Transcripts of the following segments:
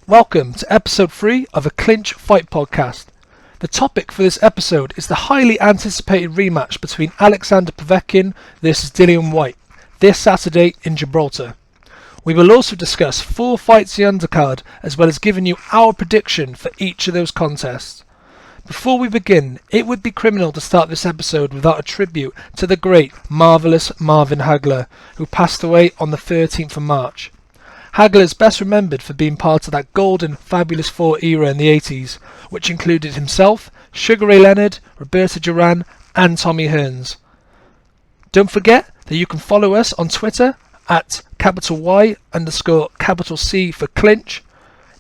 Welcome to episode 3 of a Clinch Fight podcast. The topic for this episode is the highly anticipated rematch between Alexander Povetkin versus Dillian Whyte this Saturday in Gibraltar. We will also discuss 4 fights in the undercard, as well as giving you our prediction for each of those contests. Before we begin, it would be criminal to start this episode without a tribute to the great, marvellous Marvin Hagler, who passed away on the 13th of March. Hagler is best remembered for being part of that golden Fabulous Four era in the 80s, which included himself, Sugar Ray Leonard, Roberto Duran and Tommy Hearns. Don't forget that you can follow us on Twitter at Y_C for Clinch,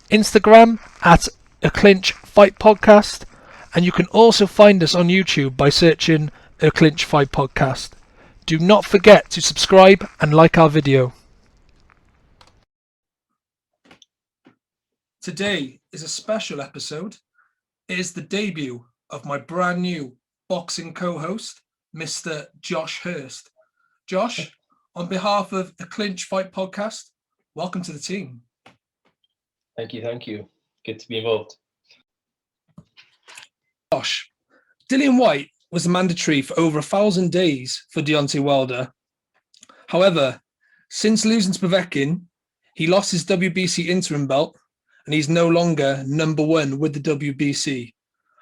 Instagram at A Clinch Fight Podcast, and you can also find us on YouTube by searching A Clinch Fight Podcast. Do not forget to subscribe and like our video. Today is a special episode. It is the debut of my brand new boxing co-host, Mr. Josh Hurst. Josh, on behalf of the Clinch Fight Podcast, welcome to the team. Thank you. Good to be involved. Josh, Dillian Whyte was a mandatory for over 1,000 days for Deontay Wilder. However, since losing to Povetkin, he lost his WBC interim belt and he's no longer number 1 with the WBC.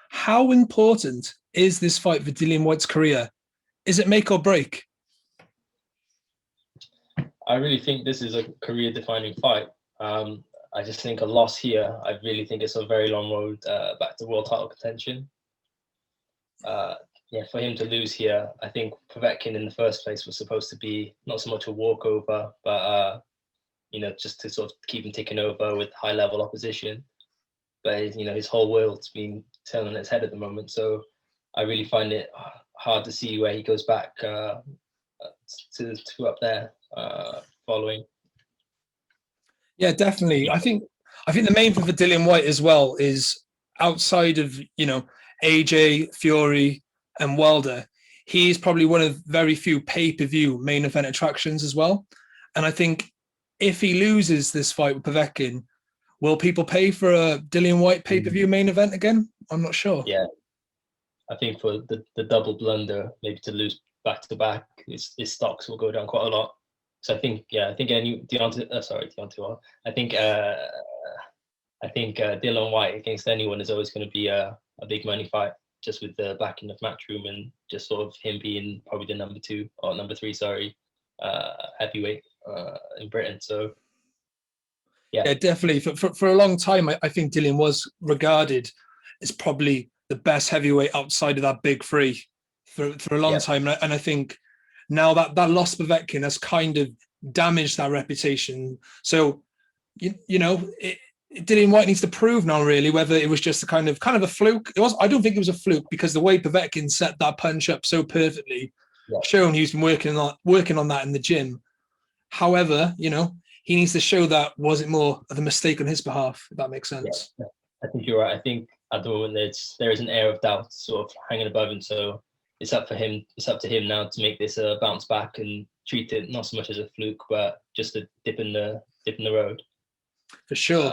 How important is this fight for Dillian Whyte's career? Is it make or break? I really think this is a career-defining fight. I just think a loss here, I really think it's a very long road back to world title contention. For him to lose here, I think Povetkin in the first place was supposed to be not so much a walkover, but just to sort of keep him ticking over with high-level opposition. But his whole world's been turned on its head at the moment, so I really find it hard to see where he goes back to up there following. Yeah, definitely. I think the main thing for Dillian Whyte as well is outside of AJ, Fury, and Wilder, he's probably one of very few pay-per-view main event attractions as well. And I think if he loses this fight with Povetkin, will people pay for a Dillian Whyte pay-per-view main event again? I'm not sure. Yeah, I think for the double blunder, maybe to lose back-to-back, his stocks will go down quite a lot. So I think Dillian Whyte against anyone is always going to be a big money fight, just with the backing of Matchroom and just sort of him being probably the number 3 heavyweight in Britain. So yeah, definitely. For a long time, I think Dillian was regarded as probably the best heavyweight outside of that big 3 for a long time. And I think now that loss to Povetkin has kind of damaged that reputation. So, Dillian Whyte needs to prove now, really, whether it was just a kind of a fluke. I don't think it was a fluke, because the way Povetkin set that punch up so perfectly, showing he's been working on that in the gym. However, he needs to show that was it more of a mistake on his behalf, if that makes sense. Yeah. I think you're right. I think at the moment there is an air of doubt sort of hanging above him. So it's up to him now to make this a bounce back and treat it not so much as a fluke, but just a dip in the road. For sure.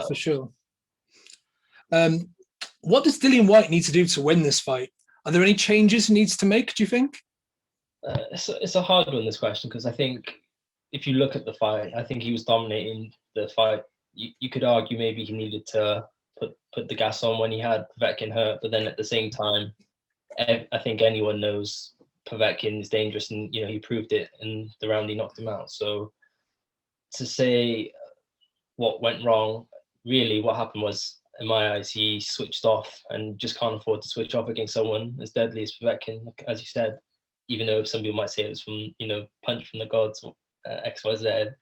What does Dillian Whyte need to do to win this fight? Are there any changes he needs to make, do you think? It's a hard one, this question, because I think if you look at the fight, I think he was dominating the fight. You could argue maybe he needed to put the gas on when he had Povetkin hurt, but then at the same time, I think anyone knows Povetkin is dangerous, and he proved it in the round he knocked him out. So to say what went wrong, really what happened was, in my eyes, he switched off and just can't afford to switch off against someone as deadly as Povetkin, as you said. Even though some people might say it was from punch from the gods, XYZ,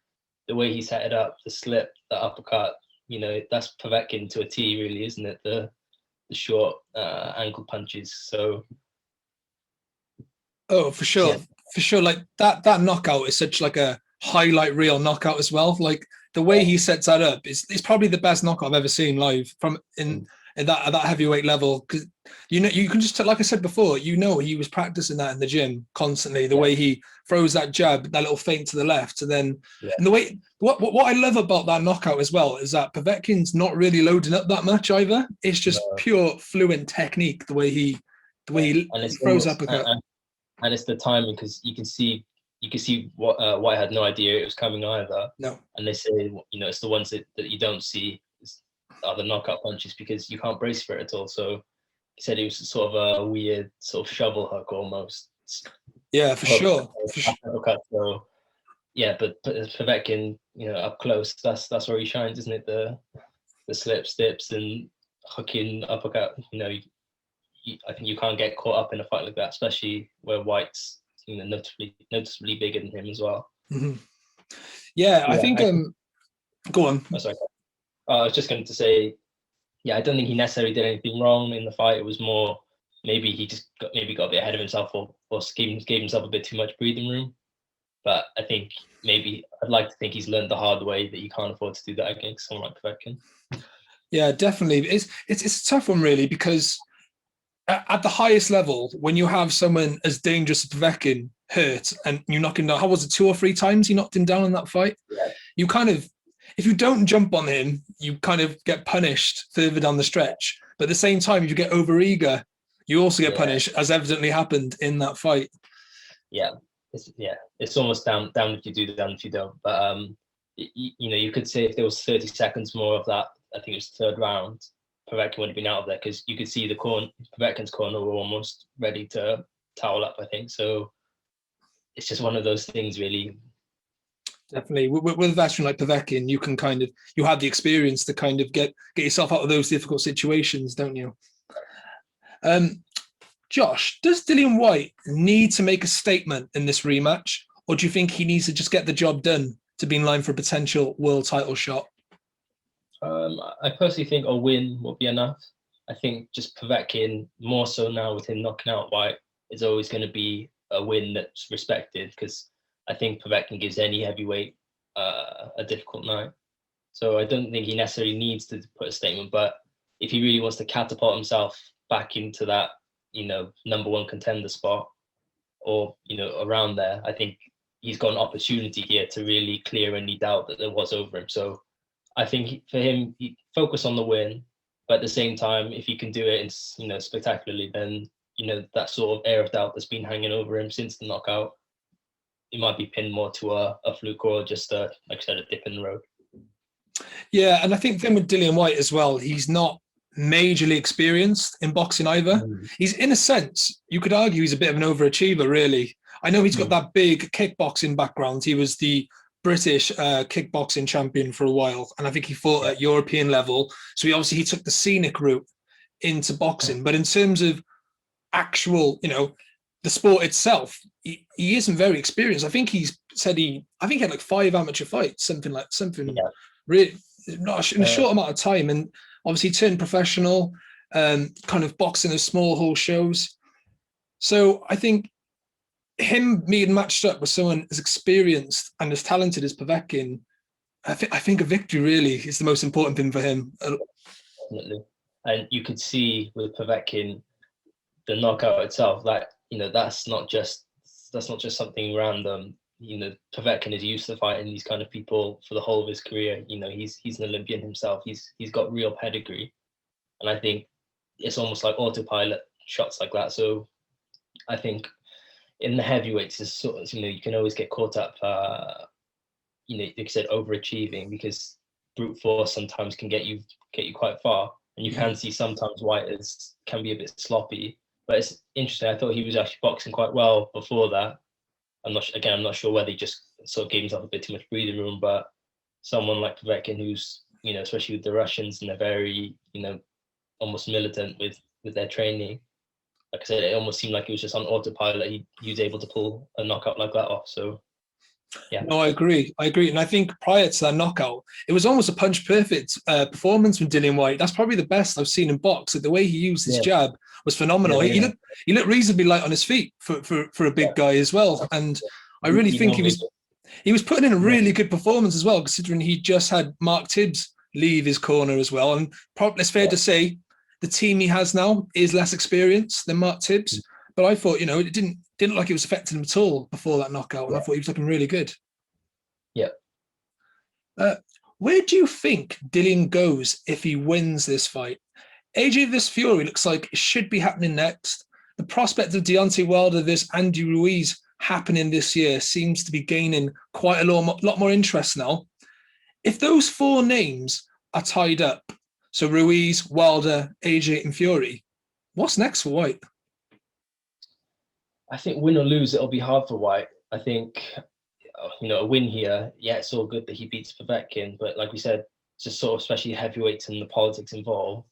the way he set it up, the slip, the uppercut, that's Povetkin to a T, really, isn't it? The short ankle punches. So for sure. Like that knockout is such like a highlight reel knockout as well. Like the way he sets that up is probably the best knockout I've ever seen live from in at that heavyweight level, because you can just, like I said before, he was practicing that in the gym constantly. The way he throws that jab, that little feint to the left, and then and the way what I love about that knockout as well is that Povetkin's not really loading up that much either. It's just pure fluent technique. The way he throws uppercut, and it's the timing, because you can see what White had no idea it was coming either. No, and they say it's the ones that you don't see are the knockout punches, because you can't brace for it at all. So he said it was sort of a weird sort of shovel hook almost. Yeah, for sure. So yeah, but Povetkin, up close, that's where he shines, isn't it? The slip, steps, and hooking uppercut. I think you can't get caught up in a fight like that, especially where White's noticeably bigger than him as well. Mm-hmm. Yeah, I think. Go on. Oh, sorry. I was just going to say, I don't think he necessarily did anything wrong in the fight. It was more maybe he just got a bit ahead of himself, or gave himself a bit too much breathing room. But I think maybe I'd like to think he's learned the hard way that you can't afford to do that against someone like Povetkin. Yeah, definitely. It's a tough one, really, because at the highest level, when you have someone as dangerous as Povetkin hurt and you knock him down, how was it, 2 or 3 times you knocked him down in that fight? Yeah. You kind of, if you don't jump on him, you kind of get punished further down the stretch. But at the same time, if you get overeager, you also get punished, as evidently happened in that fight. It's almost down if you do, down if you don't. But you could say if there was 30 seconds more of that, I think it was the 3rd round, Povetkin would have been out of there, because you could see Povetkin's corner were almost ready to towel up, I think. So it's just one of those things, really. Definitely, with a veteran like Povetkin, you can you have the experience to kind of get yourself out of those difficult situations, don't you? Josh, does Dillian Whyte need to make a statement in this rematch, or do you think he needs to just get the job done to be in line for a potential world title shot? I personally think a win will be enough. I think just Povetkin, more so now with him knocking out Whyte, is always going to be a win that's respected, because I think Povetkin gives any heavyweight a difficult night. So I don't think he necessarily needs to put a statement, but if he really wants to catapult himself back into that, number 1 contender spot, or, around there, I think he's got an opportunity here to really clear any doubt that there was over him. So I think for him, he focus on the win, but at the same time, if he can do it, spectacularly, then, that sort of air of doubt that's been hanging over him since the knockout, it might be pinned more to a fluke, or just like I said, a dip in the road. Yeah, and I think then with Dillian Whyte as well, he's not majorly experienced in boxing either. He's, in a sense, you could argue he's a bit of an overachiever, really. I know he's got that big kickboxing background. He was the British kickboxing champion for a while, and I think he fought at European level. So he took the scenic route into boxing. But in terms of actual, the sport itself, he isn't very experienced. I think he had like 5 amateur fights, something really not in a short amount of time, and obviously turned professional, kind of boxing those small hall shows. So I think him being matched up with someone as experienced and as talented as Povetkin, I think a victory really is the most important thing for him. Definitely. And you could see with Povetkin, the knockout itself, that that's not just something random. Povetkin is used to fighting these kind of people for the whole of his career. He's an Olympian himself. He's got real pedigree, and I think it's almost like autopilot shots like that. So I think in the heavyweights, is sort of, you can always get caught up, like you said, overachieving, because brute force sometimes can get you quite far, and you can see sometimes Whyte can be a bit sloppy. But it's interesting. I thought he was actually boxing quite well before that. I'm not sure whether he just sort of gave himself a bit too much breathing room, but someone like Povetkin, who's, especially with the Russians, and they're very, almost militant with their training. Like I said, it almost seemed like it was just on autopilot. He was able to pull a knockout like that off. So, yeah. No, I agree. And I think prior to that knockout, it was almost a punch-perfect performance from Dillian Whyte. That's probably the best I've seen in box. Like, the way he used his jab was phenomenal. Yeah. He looked reasonably light on his feet for a big guy as well. And I really think he was putting in a really good performance as well, considering he just had Mark Tibbs leave his corner as well. And probably it's fair to say the team he has now is less experienced than Mark Tibbs. But I thought, it didn't look like it was affecting him at all before that knockout, and I thought he was looking really good. Yeah. Where do you think Dillian goes if he wins this fight? AJ vs Fury looks like it should be happening next. The prospect of Deontay Wilder vs Andy Ruiz happening this year seems to be gaining quite a lot more interest now. If those 4 names are tied up, so Ruiz, Wilder, AJ, and Fury, what's next for Whyte? I think win or lose, it'll be hard for Whyte. I think, a win here, yeah, it's all good that he beats Povetkin, but like we said, just sort of especially heavyweights and the politics involved.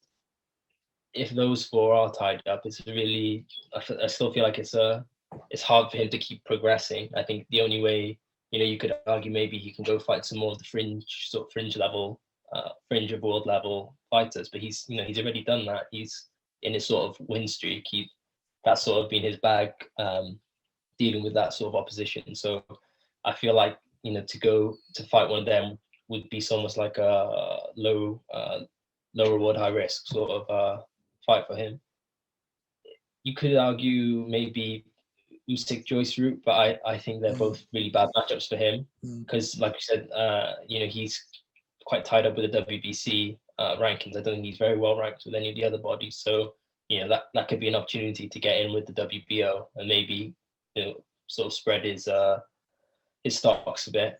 If those 4 are tied up, it's really, I still feel like it's hard for him to keep progressing. I think the only way, you could argue maybe he can go fight some more of the fringe level, fringe of world level fighters, but he's already done that. He's in his sort of win streak. That's sort of been his bag, dealing with that sort of opposition. So I feel like, to go to fight one of them would be almost like a low reward, high risk sort of fight for him. You could argue maybe Usyk Joyce route, but I think they're both really bad matchups for him because, like you said, he's quite tied up with the WBC rankings. I don't think he's very well ranked with any of the other bodies, so that could be an opportunity to get in with the WBO and maybe sort of spread his stocks a bit.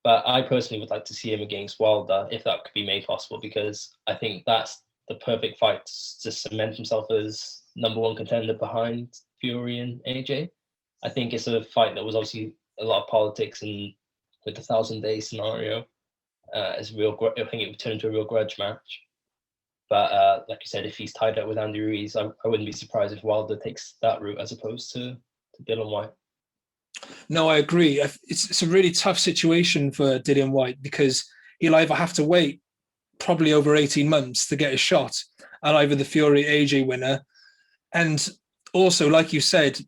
But I personally would like to see him against Wilder if that could be made possible, because I think that's the perfect fight to cement himself as number 1 contender behind Fury and AJ. I think it's a fight that was obviously a lot of politics, and with the 1,000-day scenario, I think it would turn into a real grudge match. But like you said, if he's tied up with Andy Ruiz, I wouldn't be surprised if Wilder takes that route as opposed to Dillian Whyte. No, I agree. It's a really tough situation for Dillian Whyte because he'll either have to wait probably over 18 months to get a shot at either the Fury AJ winner. And also, like you said,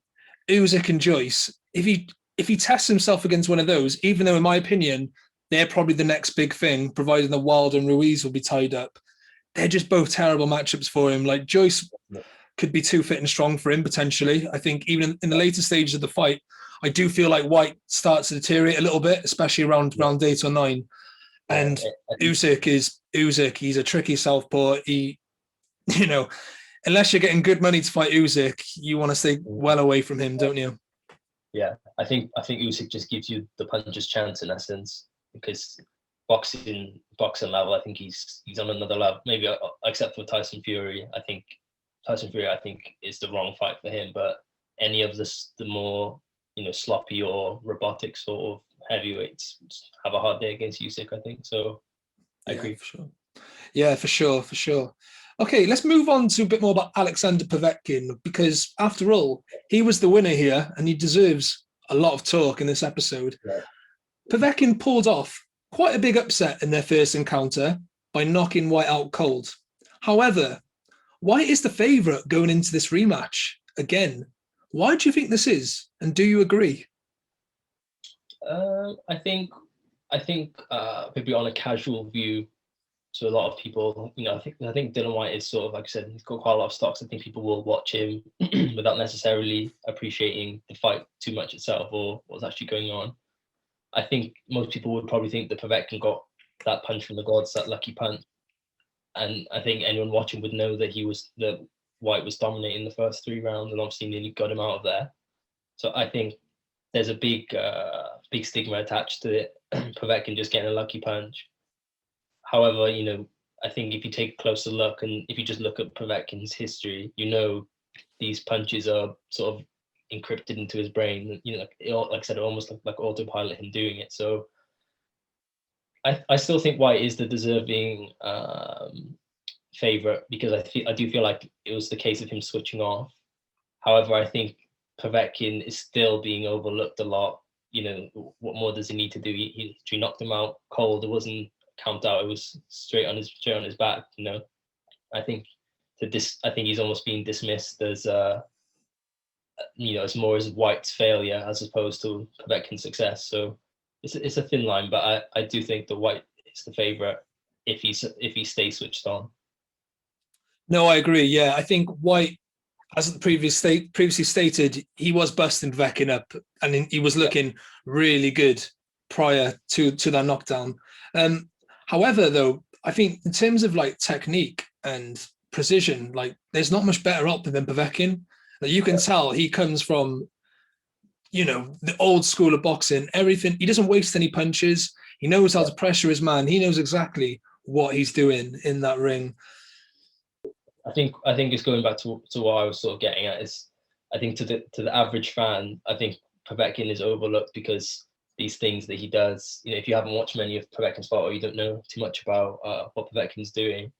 Usyk and Joyce, if he tests himself against one of those, even though in my opinion, they're probably the next big thing, providing the Wilder and Ruiz will be tied up, they're just both terrible matchups for him. Like Joyce could be too fit and strong for him potentially. I think even in the later stages of the fight, I do feel like Whyte starts to deteriorate a little bit, especially around round 8 or 9. And Usyk is Usyk. He's a tricky southpaw. Unless you're getting good money to fight Usyk, you want to stay well away from him, don't you? Yeah, I think Usyk just gives you the puncher's chance in essence, because boxing level, I think he's on another level. Maybe except for Tyson Fury, I think Tyson Fury is the wrong fight for him. But any of the more sloppy or robotic sort of heavyweights have a hard day against Usyk, I think. So I agree. For sure. Yeah, for sure. Okay, let's move on to a bit more about Alexander Povetkin, because after all, he was the winner here and he deserves a lot of talk in this episode. Yeah. Povetkin pulled off quite a big upset in their first encounter by knocking Whyte out cold. However, Whyte is the favourite going into this rematch again. Why do you think this is? And do you agree? I think maybe on a casual view, to a lot of people, I think Dillian Whyte is sort of, like I said, he's got quite a lot of stocks. I think people will watch him without necessarily appreciating the fight too much itself or what's actually going on. I think most people would probably think that Povetkin got that punch from the gods, that lucky punch, and I think anyone watching would know that Whyte was dominating the first 3 rounds and obviously nearly got him out of there. So I think there's a big stigma attached to it, Povetkin just getting a lucky punch. However, I think if you take a closer look and if you just look at Povetkin's history, these punches are sort of encrypted into his brain. Like I said, it almost like autopilot him doing it. So I still think Whyte is the deserving favorite, because I do feel like it was the case of him switching off. However, I think Povetkin is still being overlooked a lot. What more does he need to do? He knocked him out cold. It wasn't count out. It was straight on his back. I think he's almost being dismissed as it's more as Whyte's failure as opposed to Povetkin's success. So it's a thin line, but I do think that Whyte is the favorite if he stays switched on. No, I agree. Yeah, I think White, as previously stated, he was busting Povetkin up, and he was looking really good prior to that knockdown. Um, However, though, I think in terms of like technique and precision, like there's not much better out than Povetkin. Like, you can tell he comes from the old school of boxing. Everything, he doesn't waste any punches. He knows how to pressure his man. He knows exactly what he's doing in that ring. I think it's going back to what I was sort of getting at is, I think to the average fan, I think Povetkin is overlooked because these things that he does. If you haven't watched many of Povetkin's fight, or you don't know too much about what Povetkin's doing,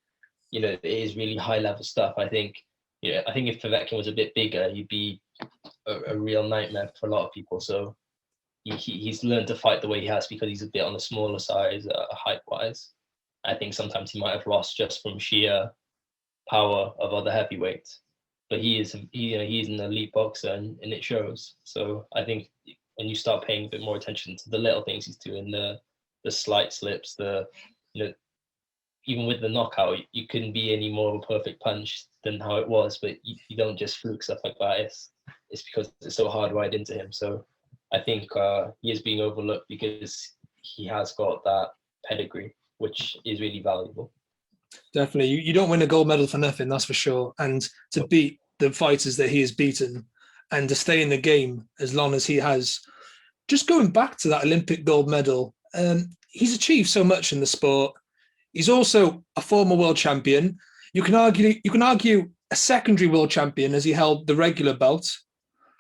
it is really high level stuff. I think if Povetkin was a bit bigger, he'd be a real nightmare for a lot of people. So he's learned to fight the way he has because he's a bit on the smaller side, height wise. I think sometimes he might have lost just from sheer power of other heavyweights, but he's an elite boxer, and it shows. So I think when you start paying a bit more attention to the little things he's doing, the slight slips, even with the knockout, you couldn't be any more of a perfect punch than how it was, but you don't just fluke stuff like that. It's because it's so hardwired into him. So I think he is being overlooked because he has got that pedigree, which is really valuable. Definitely, you don't win a gold medal for nothing, that's for sure. And to beat the fighters that he has beaten, and to stay in the game as long as he has, just going back to that Olympic gold medal, he's achieved so much in the sport. He's also a former world champion. You can argue a secondary world champion, as he held the regular belt.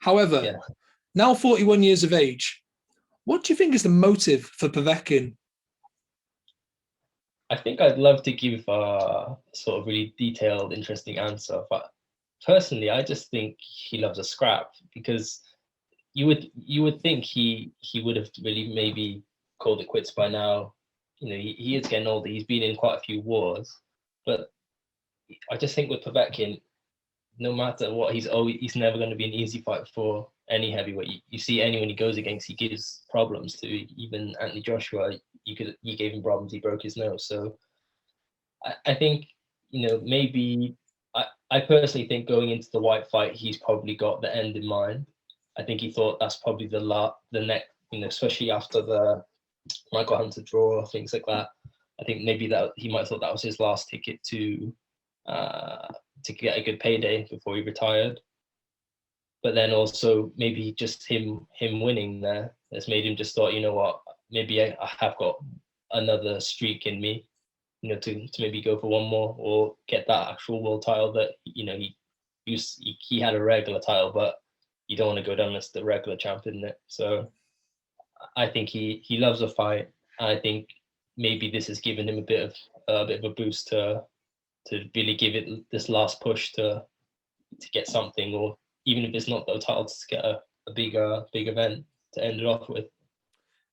However, now 41 years of age, what do you think is the motive for Povetkin? I think I'd love to give a sort of really detailed, interesting answer, but personally, I just think he loves a scrap, because you would think he would have really maybe called it quits by now. He is getting older. He's been in quite a few wars, but I just think with Povetkin, no matter what, he's never going to be an easy fight for any heavyweight. You see anyone he goes against, he gives problems to. Even Anthony Joshua, you gave him problems. He broke his nose. So I think maybe I personally think going into the Whyte fight, he's probably got the end in mind. I think he thought that's probably the next, especially after the Michael Hunter draw, things like that. I think maybe that he might have thought that was his last ticket to get a good payday before he retired. But then also maybe just him winning there has made him just thought, what, maybe I have got another streak in me, to maybe go for one more or get that actual world title that he had a regular title, but you don't want to go down as the regular champion in it. So I think he loves a fight, and I think maybe this has given him a bit of a boost to really give it this last push to get something, or even if it's not the title, to get a big event to end it off with.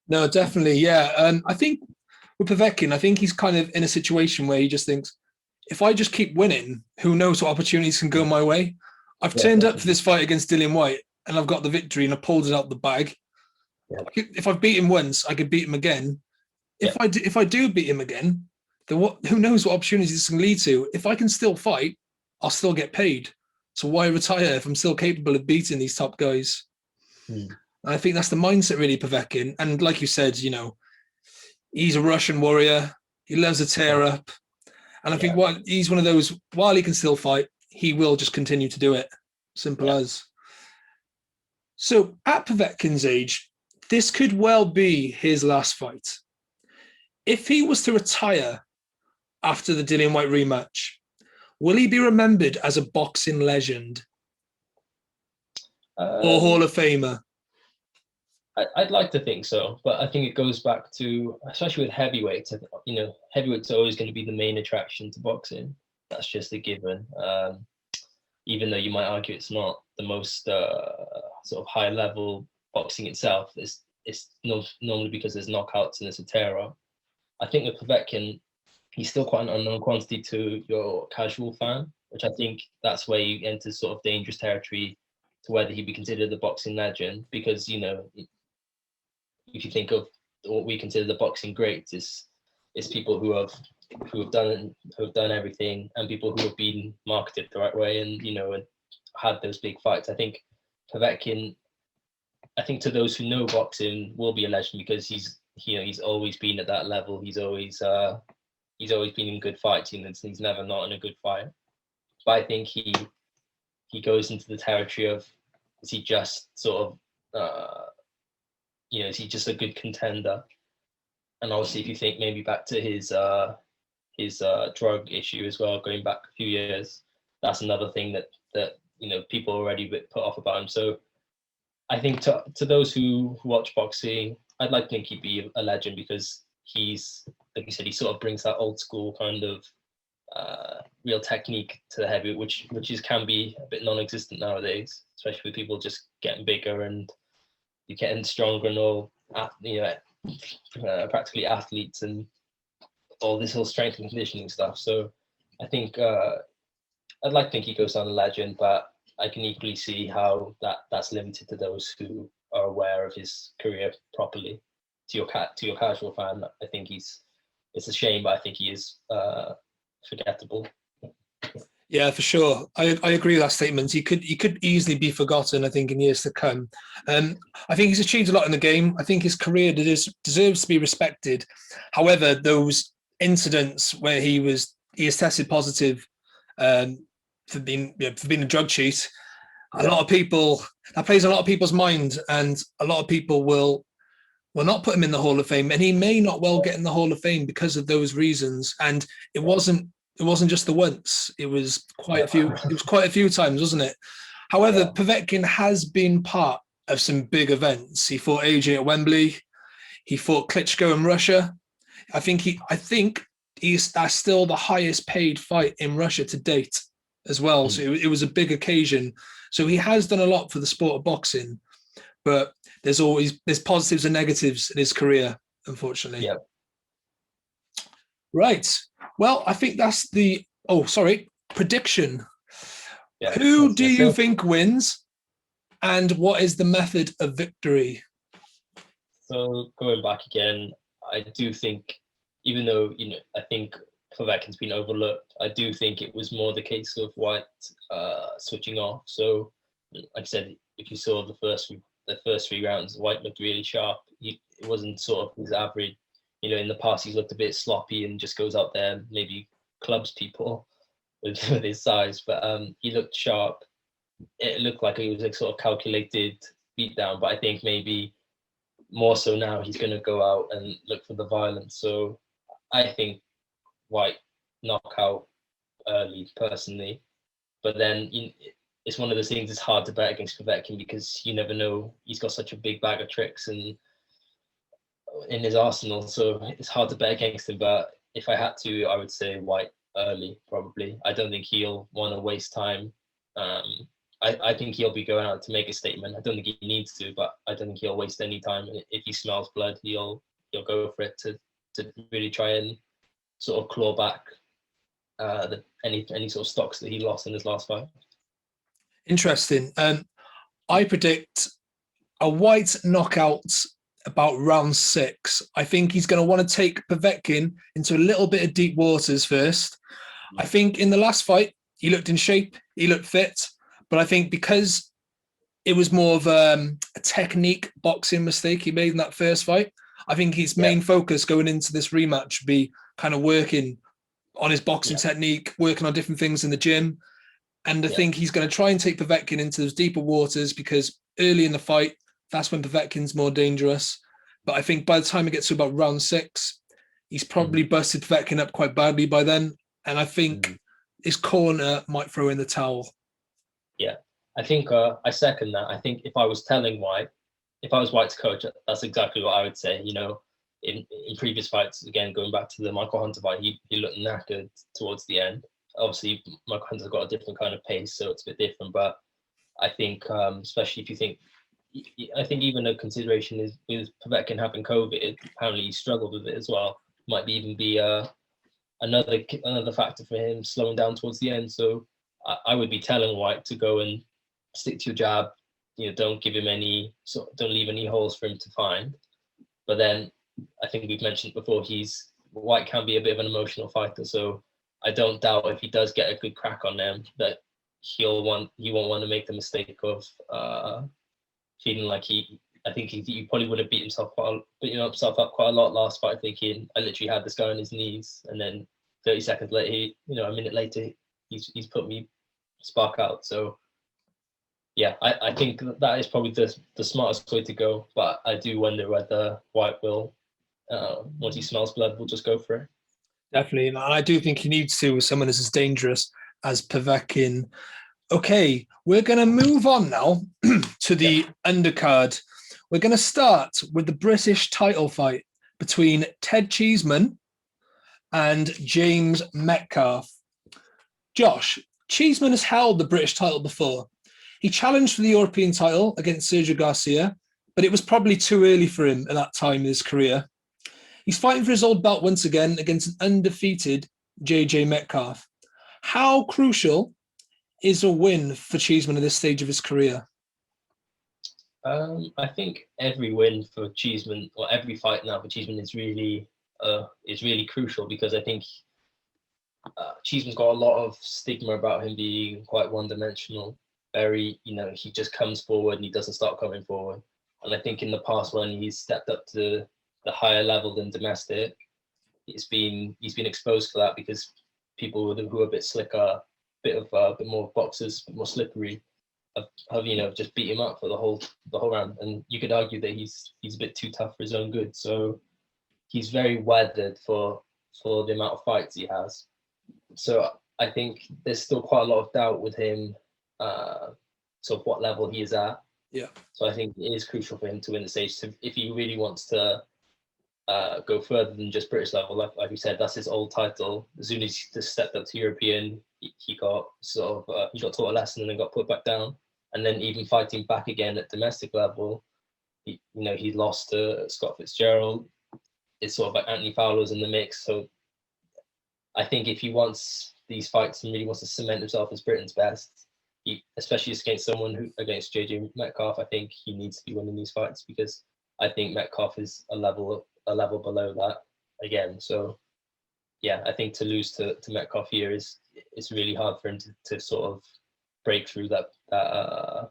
No, definitely, yeah. I think with Povetkin, I think he's kind of in a situation where he just thinks, if I just keep winning, who knows what opportunities can go my way. I've turned up for this fight against Dillian Whyte, and I've got the victory, and I pulled it out the bag. Yeah. If I've beat him once, I could beat him again. If I do beat him again, then who knows what opportunities this can lead to. If I can still fight, I'll still get paid. So why retire if I'm still capable of beating these top guys? I think that's the mindset, really, Povetkin. And like you said, he's a Russian warrior. He loves to tear up. And I think he's one of those, while he can still fight, he will just continue to do it. Simple as. So at Povetkin's age, this could well be his last fight. If he was to retire after the Dillian Whyte rematch, will he be remembered as a boxing legend or Hall of Famer? I'd like to think so, but I think it goes back to, especially with heavyweights, heavyweights are always going to be the main attraction to boxing. That's just a given. Even though you might argue it's not the most sort of high level boxing itself, it's normally because there's knockouts and there's a tear up. I think with Povetkin, he's still quite an unknown quantity to your casual fan, which I think that's where you enter sort of dangerous territory to whether he'd be considered a boxing legend, because if you think of what we consider the boxing greats, is people who have who have done everything, and people who have been marketed the right way, and and had those big fights. I think Povetkin, I think to those who know boxing, will be a legend because he's always been at that level. He's always been in good fights. He's never not in a good fight. But I think he goes into the territory of, is he just sort of is he just a good contender? And obviously, if you think maybe back to his drug issue as well, going back a few years, that's another thing that people are already a bit put off about him. So I think to those who watch boxing, I'd like to think he'd be a legend because he's, like you said, he sort of brings that old school kind of real technique to the heavyweight, which can be a bit non-existent nowadays, especially with people just getting bigger and you're getting stronger and all, practically athletes and all this whole strength and conditioning stuff. So I think I'd like to think he goes down a legend, but I can equally see how that's limited to those who are aware of his career properly. To your casual fan, I think it's a shame, but I think he is forgettable. Yeah, for sure. I agree with that statement. He could easily be forgotten, I think, in years to come. I think he's achieved a lot in the game. I think his career deserves to be respected. However, those incidents where he has tested positive for being a drug cheat, a lot of people, that plays a lot of people's mind, and a lot of people will not put him in the Hall of Fame, and he may not well get in the Hall of Fame because of those reasons. And it wasn't just the once; it was quite a few. It was quite a few times, wasn't it? However, Povetkin has been part of some big events. He fought AJ at Wembley. He fought Klitschko in Russia. I think that's still the highest paid fight in Russia to date as well. So it was a big occasion. So he has done a lot for the sport of boxing, but there's positives and negatives in his career, unfortunately. Yeah. Right. Well, I think that's prediction. Yeah, who do you think wins, and what is the method of victory? So going back again, I do think, even though I think Povetkin's been overlooked, I do think it was more the case of Whyte switching off. So, like I said, if you saw the first 3 rounds, Whyte looked really sharp. It wasn't sort of his average. In the past, he's looked a bit sloppy and just goes out there and maybe clubs people with his size. But he looked sharp. It looked like it was a sort of calculated beatdown. But I think maybe more so now he's going to go out and look for the violence. So I think Whyte knockout early, personally. But then it's one of those things. It's hard to bet against Povetkin because you never know. He's got such a big bag of tricks and in his arsenal, so it's hard to bet against him. But if I had to, I would say Whyte early, probably. I don't think he'll want to waste time. I think he'll be going out to make a statement. I don't think he needs to, but I don't think he'll waste any time. And if he smells blood, he'll go for it to really try and sort of claw back any sort of stocks that he lost in his last fight. Interesting. I predict a Whyte knockout about round 6. I think he's going to want to take Povetkin into a little bit of deep waters first. I think in the last fight, he looked in shape, he looked fit, but I think because it was more of a technique boxing mistake he made in that first fight, I think his main focus going into this rematch would be kind of working on his boxing technique, working on different things in the gym. And I think he's going to try and take Povetkin into those deeper waters because early in the fight, that's when Povetkin's more dangerous. But I think by the time it gets to about round 6, he's probably busted Povetkin up quite badly by then. And I think his corner might throw in the towel. Yeah, I think I second that. I think if I was Whyte's coach, that's exactly what I would say. In previous fights, again, going back to the Michael Hunter fight, he looked knackered towards the end. Obviously, Michael Hunter's got a different kind of pace, so it's a bit different. But I think, especially if you think, I think even a consideration is with Povetkin having COVID, apparently he struggled with it as well. Might even be another factor for him slowing down towards the end. So I would be telling Whyte to go and stick to your jab. Don't give him don't leave any holes for him to find. But then I think we've mentioned before, he's White can be a bit of an emotional fighter, so I don't doubt if he does get a good crack on them that he won't want to make the mistake of feeling like I think he probably would have beat himself up quite a lot last fight, thinking I literally had this guy on his knees, and then 30 seconds later, a minute later, he's put me spark out. So yeah, I think that is probably the smartest way to go. But I do wonder whether White will, once he smells blood, will just go for it. Definitely, and I do think he needs to with someone as dangerous as Povetkin. Okay, we're going to move on now to the undercard. We're going to start with the British title fight between Ted Cheeseman and James Metcalf. Josh, Cheeseman has held the British title before. He challenged for the European title against Sergio Garcia, but it was probably too early for him at that time in his career. He's fighting for his old belt once again against an undefeated JJ Metcalf. How crucial is a win for Cheeseman at this stage of his career? I think every win for Cheeseman, or every fight now for Cheeseman, is really crucial, because I think Cheeseman's got a lot of stigma about him being quite one-dimensional. Very, he just comes forward and he doesn't start coming forward. And I think in the past, when he's stepped up to the higher level than domestic, he's been exposed to that, because people who are a bit slicker, a bit more boxers, a bit more slippery, have just beat him up for the whole round. And you could argue that he's a bit too tough for his own good. So he's very weathered for the amount of fights he has. So I think there's still quite a lot of doubt with him, sort of what level he is at. Yeah. So I think it is crucial for him to win the stage. So if he really wants to go further than just British level, like we said, that's his old title. As soon as he just stepped up to European, he got taught a lesson and then got put back down. And then even fighting back again at domestic level, he lost to Scott Fitzgerald. It's sort of like Anthony Fowler's in the mix. So I think if he wants these fights and really wants to cement himself as Britain's best, especially against JJ Metcalf, I think he needs to be winning these fights, because I think Metcalf is a level below that again. So yeah, I think to lose to Metcalf here it's really hard for him to sort of break through that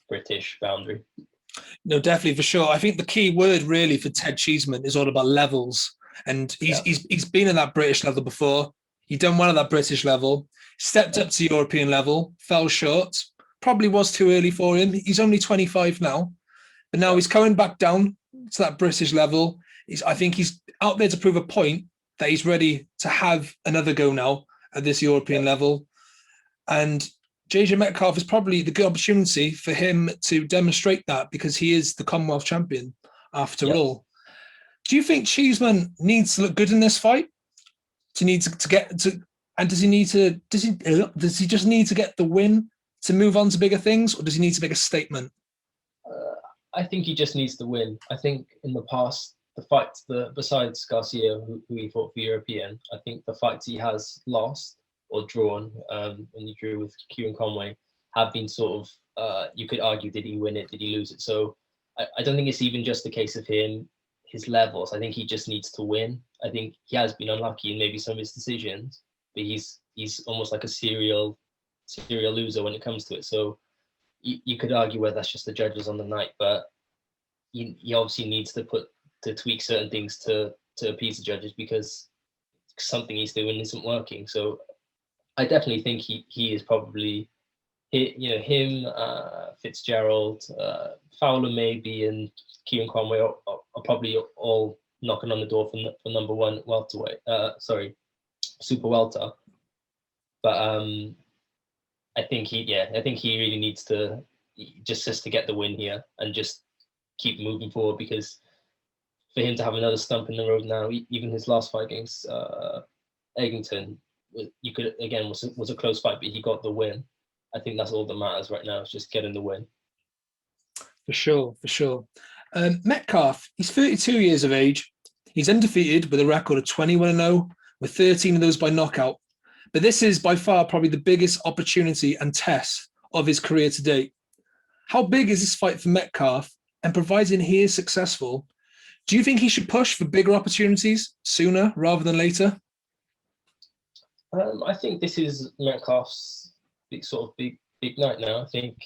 British boundary. No, definitely, for sure. I think the key word really for Ted Cheeseman is all about levels. And he's been at that British level before. He done well at that British level, stepped up to European level, fell short. Probably was too early for him. He's only 25 now, but now he's coming back down to that British level. I think he's out there to prove a point that he's ready to have another go now at this European level. And JJ Metcalf is probably the good opportunity for him to demonstrate that, because he is the Commonwealth champion after all. Do you think Cheeseman needs to look good in this fight? Does he just need to get the win to move on to bigger things, or does he need to make a statement? I think he just needs to win. I think in the past, the fights, besides Garcia, who he fought for European, I think the fights he has lost or drawn, and he drew with Kieran Conway, have been sort of, you could argue, did he win it, did he lose it? So I don't think it's even just a case of his levels. I think he just needs to win. I think he has been unlucky in maybe some of his decisions, but he's almost like a serial loser when it comes to it. So you could argue whether that's just the judges on the night, but he obviously needs to tweak certain things to appease the judges, because something he's doing isn't working. So I definitely think he is probably him, Fitzgerald, Fowler maybe, and Kieran Conway are probably all knocking on the door for number one welterweight. Super welter. But I think he really needs to just to get the win here and just keep moving forward, because for him to have another stump in the road now, even his last fight against Eggington, was a close fight, but he got the win. I think that's all that matters right now, is just getting the win. For sure. Metcalf, he's 32 years of age. He's undefeated with a record of 21-0, with 13 of those by knockout. But this is by far probably the biggest opportunity and test of his career to date. How big is this fight for Metcalf? And providing he is successful, Do you think he should push for bigger opportunities sooner rather than later? I think this is Metcalf's big night now. I think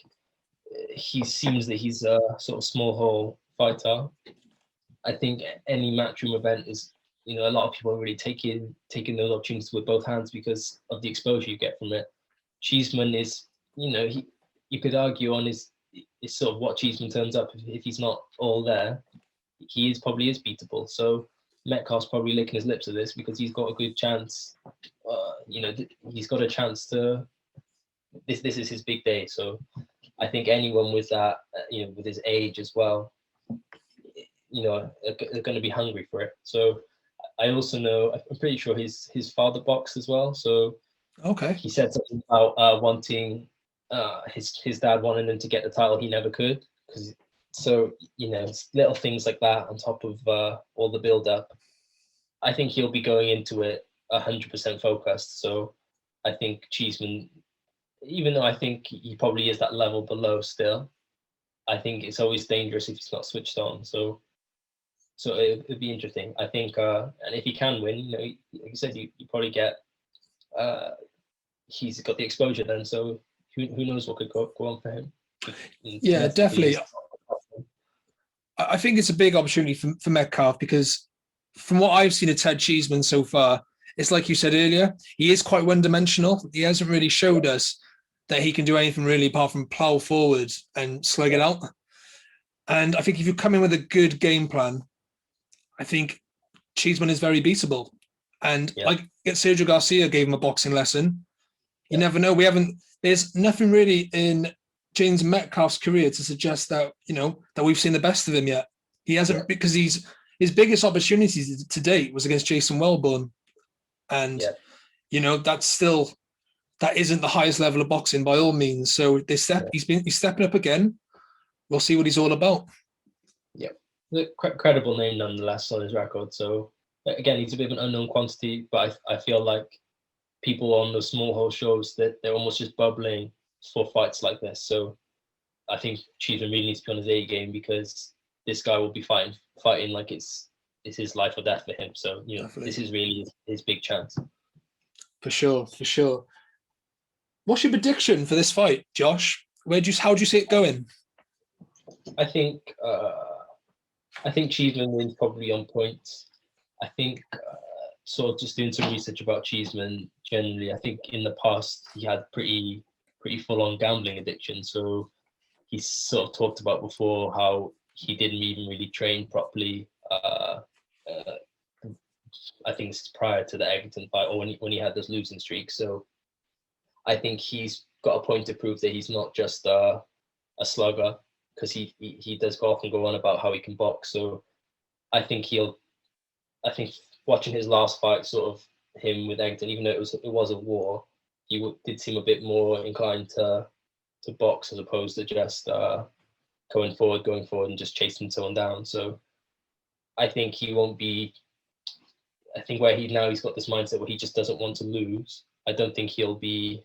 he seems that he's a sort of small hole fighter. I think any matchroom event is, a lot of people are really taking those opportunities with both hands because of the exposure you get from it. Cheeseman is, you could argue on his sort of what Cheeseman turns up if he's not all there, probably is beatable. So Metcalf's probably licking his lips at this because he's got a good chance. He's got a chance to. This is his big day. So I think anyone with that, with his age as well, are going to be hungry for it. So I also know, I'm pretty sure his father boxed as well. So okay, he said something about wanting his dad wanted him to get the title, he never could. So little things like that on top of all the build up. I think he'll be going into it 100% focused. So I think Cheeseman, even though I think he probably is that level below still, I think it's always dangerous if he's not switched on. So it'd be interesting. I think, and if he can win, like you said, you probably get. He's got the exposure then, so who knows what could go on for him. Yeah, definitely. I think it's a big opportunity for Metcalf because from what I've seen of Ted Cheeseman so far, it's like you said earlier, he is quite one-dimensional. He hasn't really showed us that he can do anything really apart from plow forward and slug it out. And I think if you come in with a good game plan, I think Cheeseman is very beatable. And like Sergio Garcia gave him a boxing lesson. You never know. There's nothing really in James Metcalf's career to suggest that, that we've seen the best of him yet. He hasn't, because his biggest opportunities to date was against Jason Wellborn. And, that isn't the highest level of boxing by all means. So he's stepping up again. We'll see what he's all about. Yeah. Credible name nonetheless on his record. So again, he's a bit of an unknown quantity, but I feel like people on the small hole shows that they're almost just bubbling for fights like this. So I think Cheeseman really needs to be on his A game because this guy will be fighting like it's his life or death for him. So this is really his big chance. For sure. What's your prediction for this fight, Josh? How do you see it going? I think Cheeseman wins probably on points. I think sort of just doing some research about Cheeseman generally, I think in the past he had pretty full-on gambling addiction. So he's sort of talked about before how he didn't even really train properly. I think it's prior to the Egerton fight or when he had this losing streak. So I think he's got a point to prove that he's not just a slugger, because he does go off and go on about how he can box. So I think watching his last fight, sort of him with Egerton, even though it was a war, he did seem a bit more inclined to box as opposed to just going forward and just chasing someone down. So I think he won't be. I think he's got this mindset where he just doesn't want to lose. I don't think he'll be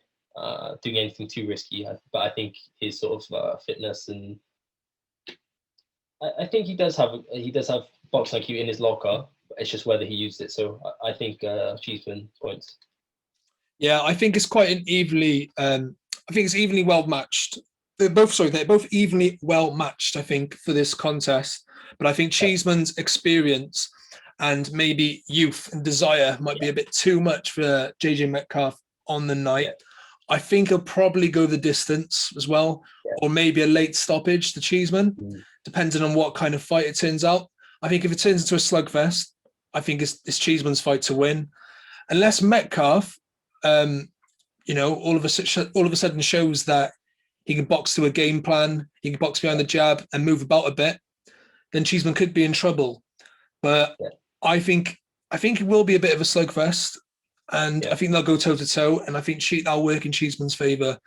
doing anything too risky, but I think his sort of fitness and I think he does have boxing IQ in his locker. It's just whether he used it. So I think Cheeseman points. Yeah, I think it's quite an evenly. I think it's evenly well matched. They're both evenly well matched. I think for this contest, but I think Cheeseman's experience and maybe youth and desire might be a bit too much for JJ Metcalf on the night. Yeah. I think he'll probably go the distance as well, or maybe a late stoppage to Cheeseman, depending on what kind of fight it turns out. I think if it turns into a slugfest, I think it's Cheeseman's fight to win, unless Metcalf, all of a sudden shows that he can box to a game plan, he can box behind the jab and move about a bit, then Cheeseman could be in trouble. But I think it will be a bit of a slugfest, and I think they'll go toe to toe, and I think that'll work in Cheeseman's favour.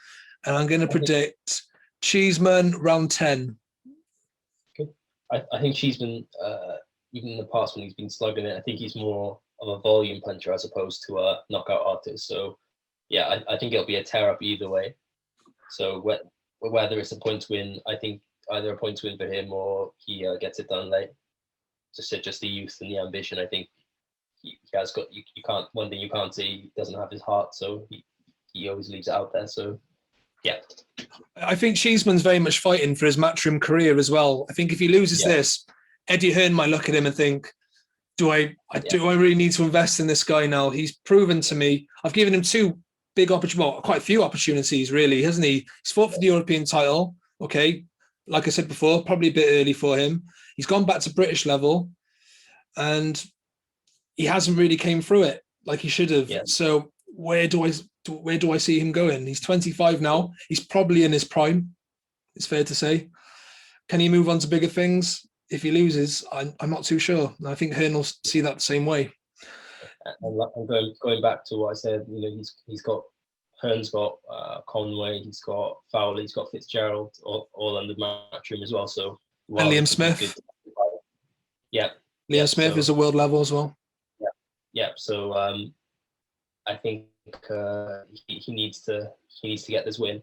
And I'm going to predict Cheeseman round 10. I think Cheeseman, even in the past when he's been slugging it, I think he's more of a volume puncher as opposed to a knockout artist. So, I think it'll be a tear up either way. So whether it's a point win, I think either a point win for him or he gets it done late. just the youth and the ambition. I think he has got. You can't. One thing you can't say, he doesn't have his heart, so he always leaves it out there. So yeah. I think Cheeseman's very much fighting for his matchroom career as well. I think if he loses this, Eddie Hearn might look at him and think, do I really need to invest in this guy now? He's proven to me. I've given him two big opportunities, well, quite a few opportunities, really, hasn't he? He's fought for the European title. Okay. Like I said before, probably a bit early for him. He's gone back to British level and he hasn't really came through it like he should have. Yeah. So where do I see him going? He's 25 now. He's probably in his prime. It's fair to say. Can he move on to bigger things? If he loses, I'm not too sure. I think Hearn will see that the same way. And going back to what I said, he's got Hearn's got Conway, he's got Fowler, he's got Fitzgerald, all under Matchroom as well. So and Liam Smith. Liam Smith is a world level as well. Yeah. So I think he needs to get this win.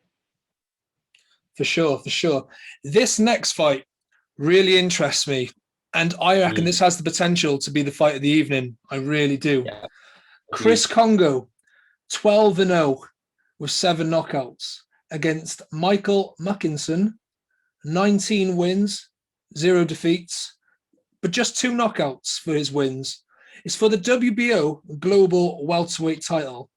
For sure. This next fight really interests me. And I reckon this has the potential to be the fight of the evening. I really do. Yeah. Chris Kongo, 12-0 with 7 knockouts against Michael Mackinson, 19 wins, 0 defeats, but just 2 knockouts for his wins. It's for the WBO Global Welterweight title.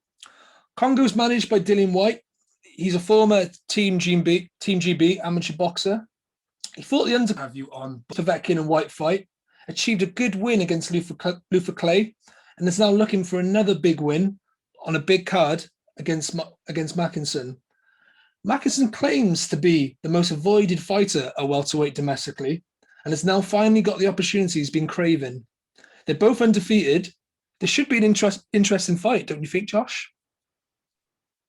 Kongo's managed by Dillian Whyte. He's a former Team GB amateur boxer. He fought the Undercard on Povetkin and Whyte fight, achieved a good win against Luther Clay, and is now looking for another big win on a big card against Mackinson. Mackinson claims to be the most avoided fighter at welterweight domestically, and has now finally got the opportunity he's been craving. They're both undefeated. This should be an interesting fight, don't you think, Josh?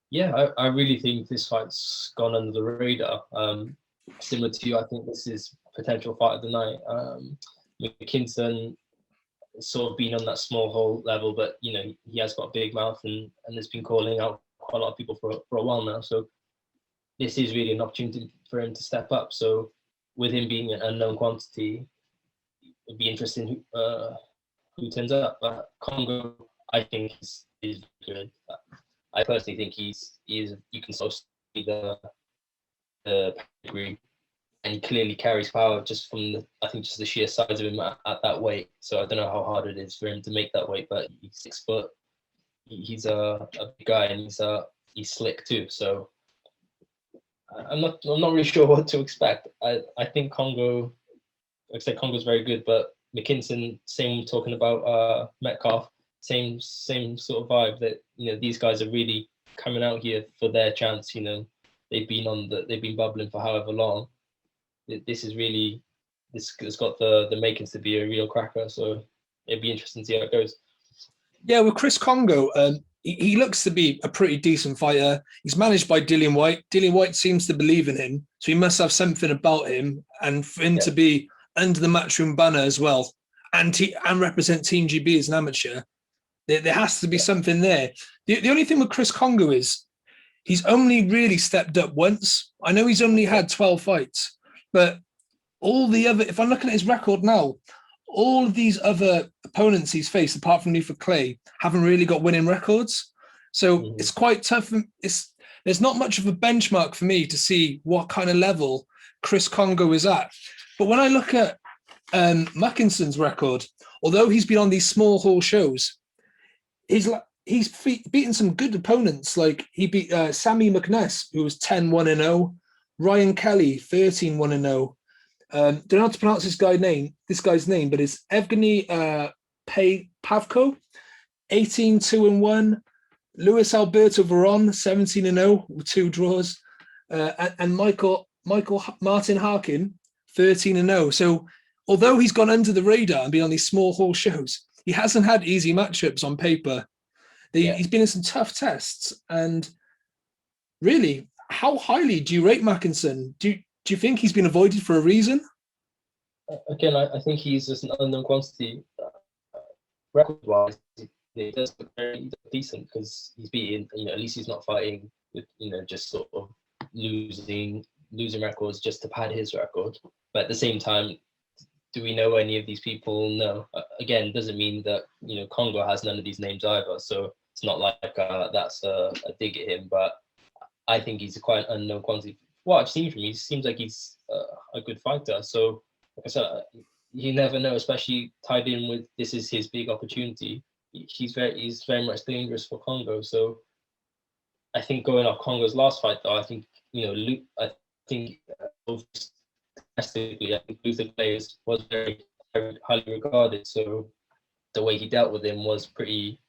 Yeah, I really think this fight's gone under the radar. Similar to you, I think this is potential fight of the night. Mackinson has sort of been on that small hole level, but he has got a big mouth and has been calling out quite a lot of people for a while now. So this is really an opportunity for him to step up. So with him being an unknown quantity, it'd be interesting who turns up. But Kongo, I think, is good. I personally think he's you can sort of see the pedigree, and he clearly carries power just from just the sheer size of him at that weight. So I don't know how hard it is for him to make that weight, but he's 6 foot. He's a big guy, and he's slick too. So I'm not really sure what to expect. I think Kongo, like I said, Kongo's very good, but Mackinson, same talking about Metcalf, same sort of vibe that these guys are really coming out here for their chance. They've been bubbling for however long. This has got the makings to be a real cracker. So it'd be interesting to see how it goes. Yeah, with Chris Kongo, he looks to be a pretty decent fighter. He's managed by Dillian Whyte. Dillian Whyte seems to believe in him, so he must have something about him. And for him to be under the Matchroom banner as well, and represent Team GB as an amateur, there has to be something there. The only thing with Chris Kongo is he's only really stepped up once. I know he's only had 12 fights, but all the other, if I'm looking at his record now, all of these other opponents he's faced, apart from Luther Clay, haven't really got winning records. So it's quite tough. There's not much of a benchmark for me to see what kind of level Chris Kongo is at. But when I look at Mackinson's record, although he's been on these small hall shows, he's beaten some good opponents. Like he beat Sammy McNess, who was 10-1-0, Ryan Kelly, 13-1-0. Don't know how to pronounce this guy's name, but it's Evgeny Pavko, 18-2-1, Luis Alberto Veron, 17-0 with 2 draws, and Michael Martin Harkin, 13-0. So although he's gone under the radar and been on these small hall shows, he hasn't had easy matchups on paper. He's been in some tough tests. And really, how highly do you rate Mackinson? Do you think he's been avoided for a reason? Again, I think he's just an unknown quantity. Record-wise, he does look very decent because he's beaten. At least he's not fighting with just sort of losing records just to pad his record. But at the same time, do we know any of these people? No. Again, doesn't mean that Congo has none of these names either. So it's not like that's a dig at him. But I think he's quite an unknown quantity. What I've seen from him, he seems like he's a good fighter. So like I said, you never know, especially tied in with this is his big opportunity. He's very much dangerous for Congo. So I think going off Congo's last fight, though, I think I think domestically, I think Luther Players was very, very highly regarded. So the way he dealt with him was pretty,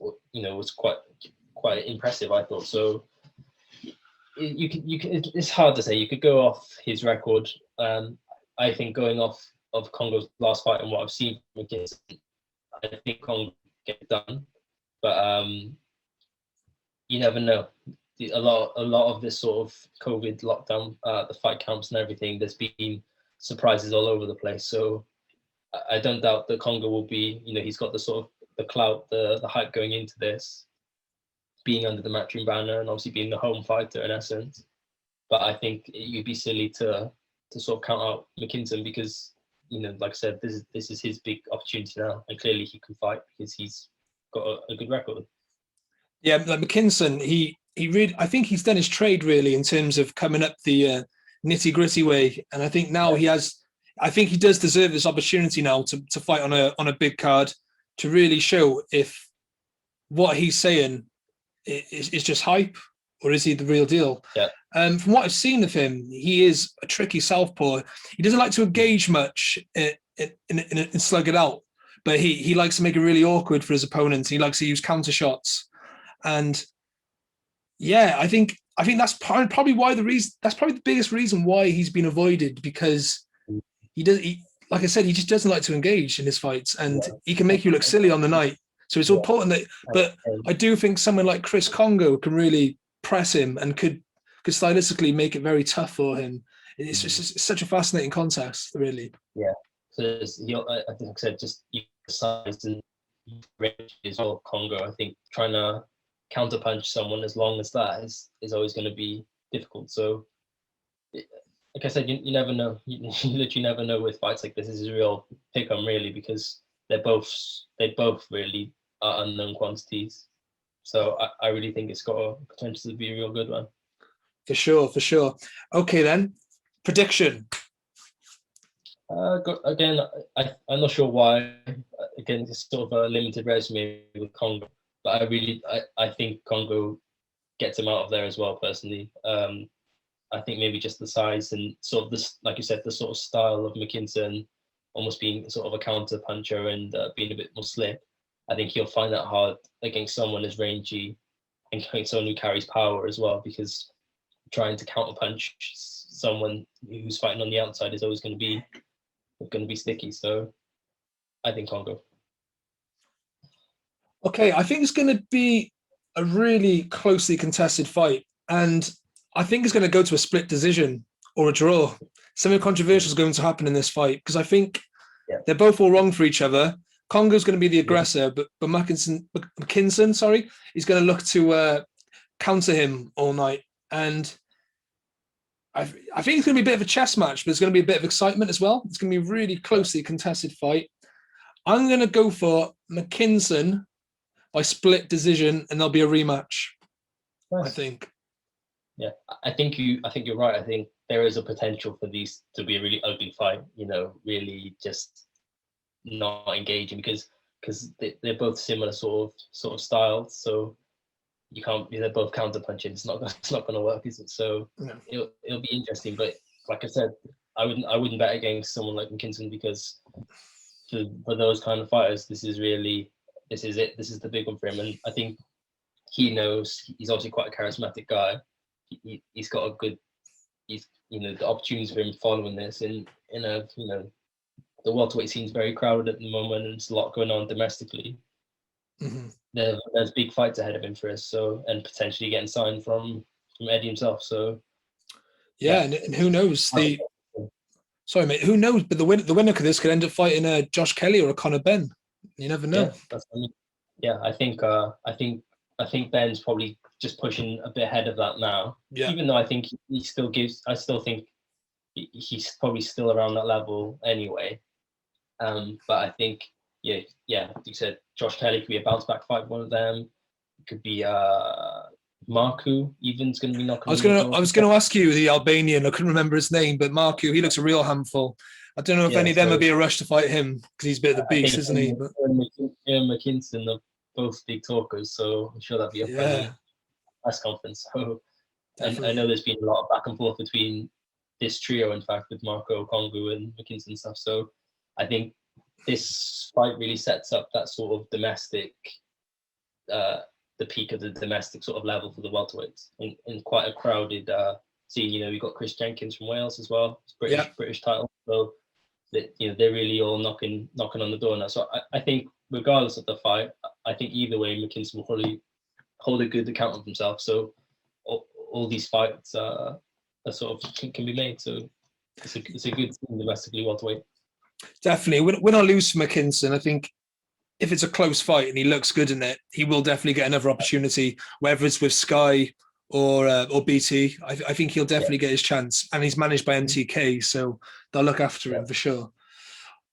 was quite impressive. I thought so. It's hard to say. You could go off his record. I think going off of Congo's last fight and what I've seen from McKinson, I think Congo get it done, but you never know. A lot of this sort of COVID lockdown, the fight camps and everything, there's been surprises all over the place. So I don't doubt that Congo will be, he's got the sort of the clout, the hype going into this, being under the Matchroom banner and obviously being the home fighter in essence. But I think you'd be silly to sort of count out McKinson because, like I said, this is his big opportunity now, and clearly he can fight because he's got a good record. Yeah, like McKinson, he really, I think he's done his trade really in terms of coming up the nitty gritty way, and I think now I think he does deserve this opportunity now to fight on a big card to really show if what he's saying is just hype or is he the real deal. Yeah. From what I've seen of him, he is a tricky southpaw. He doesn't like to engage much and slug it out, but he likes to make it really awkward for his opponents. He likes to use counter shots. And yeah, I think that's probably why that's probably the biggest reason why he's been avoided, because like I said, he just doesn't like to engage in his fights, and he can make you look silly on the night. So it's important that, but I do think someone like Chris Congo can really press him and could stylistically make it very tough for him. It's just such a fascinating contest, really. Yeah. So I think I said just size and range as well. Congo, I think trying to counterpunch someone as long as that is always going to be difficult. So, like I said, you never know. You literally never know with fights like this. This is a real pick 'em really, because they both really are unknown quantities. So I really think it's got a potential to be a real good one. For sure. Okay then, prediction. Again, I'm not sure why. Again, it's sort of a limited resume with Congo, but I think Congo gets him out of there as well. Personally, I think maybe just the size and sort of this, like you said, the sort of style of McKinson, almost being sort of a counter puncher and being a bit more slick. I think he'll find that hard against someone as rangy and someone who carries power as well, because trying to counter punch someone who's fighting on the outside is always going to be sticky. So I think Congo. Okay, I think it's going to be a really closely contested fight, and I think it's going to go to a split decision or a draw. Something controversial is going to happen in this fight, because I think they're both all wrong for each other. Congo's going to be the aggressor, but McKinson, is going to look to counter him all night. And I think it's going to be a bit of a chess match, but it's going to be a bit of excitement as well. It's going to be a really closely contested fight. I'm going to go for McKinson by split decision, and there'll be a rematch. Nice. I think. Yeah, I think you're right. I think there is a potential for these to be a really ugly fight. Really just not engaging because they're both similar sort of styles. So you can't. They're both counter punching. It's not going to work, is it? So it'll be interesting. But like I said, I wouldn't bet against someone like McKinson, because for those kind of fighters, this is it. This is the big one for him. And I think he knows he's obviously quite a charismatic guy. He's got a good. The opportunities for him following this in a the welterweight scene's very crowded at the moment, and there's a lot going on domestically. Mm-hmm. There's big fights ahead of him for us, and potentially getting signed from Eddie himself. So and who knows? Sorry, mate. Who knows? But the winner of this could end up fighting a Josh Kelly or a Conor Benn. You never know. I think Ben's probably just pushing a bit ahead of that now. Yeah. Even though I think he still gives. I still think he's probably still around that level anyway. But I think, yeah, like you said, Josh Kelly could be a bounce back fight. One of them it could be Marku. Even's going to be knocking. I was gonna ask you the Albanian. I couldn't remember his name, but Marku. He looks a real handful. I don't know if any of them would be a rush to fight him because he's a bit of the beast, isn't he? But McKinson are both big talkers, so I'm sure that'd be a funny press conference. So I know there's been a lot of back and forth between this trio, in fact, with Marco, Kongu, and McKinson and stuff. So I think this fight really sets up that sort of domestic, the peak of the domestic sort of level for the welterweights in quite a crowded scene. You know, we've got Chris Jenkins from Wales as well, British title. So that, you know, they're really all knocking on the door now. So I think regardless of the fight, I think either way, McKinson will probably hold a good account of himself. So all these fights are sort of can be made. So it's a good thing domestically welterweight. Definitely, win or lose for McKinson, I think if it's a close fight and he looks good in it, he will definitely get another opportunity, whether it's with Sky or BT. I think he'll definitely get his chance, and he's managed by MTK, so they'll look after him for sure.